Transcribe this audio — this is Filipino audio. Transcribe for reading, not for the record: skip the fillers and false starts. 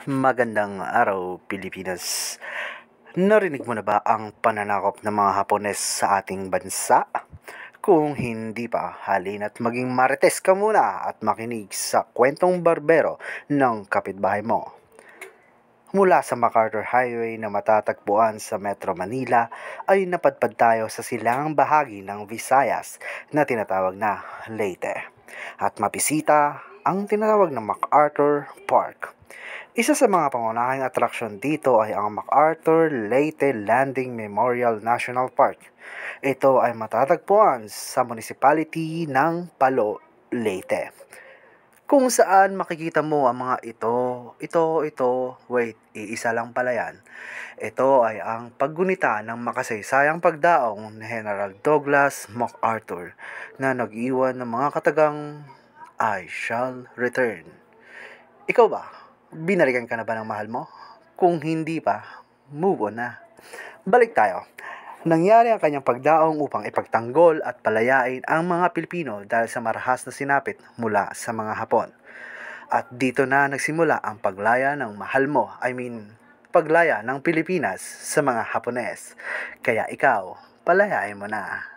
Magandang araw, Pilipinas. Narinig mo na ba ang pananakop ng mga Hapones sa ating bansa? Kung hindi pa, halina't maging marites ka muna at makinig sa kwentong barbero ng kapitbahay mo. Mula sa MacArthur Highway na matatagpuan sa Metro Manila ay napadpad tayo sa silangang bahagi ng Visayas na tinatawag na Leyte. At mabisita ang tinatawag na MacArthur Park. Isa sa mga pangunahing atraksyon dito ay ang MacArthur Leyte Landing Memorial National Park. Ito ay matatagpuan sa municipality ng Palo, Leyte. Kung saan makikita mo ang mga iisa lang pala yan. Ito ay ang paggunita ng makasaysayang pagdaong ni General Douglas MacArthur na nag-iwan ng mga katagang I shall return. Ikaw ba? Binalikan ka na ba ng mahal mo? Kung hindi pa, move on na. Balik tayo. Nangyari ang kanyang pagdaong upang ipagtanggol at palayain ang mga Pilipino dahil sa marahas na sinapit mula sa mga Hapon. At dito na nagsimula ang paglaya ng mahal mo, paglaya ng Pilipinas sa mga Hapones. Kaya ikaw, palayain mo na.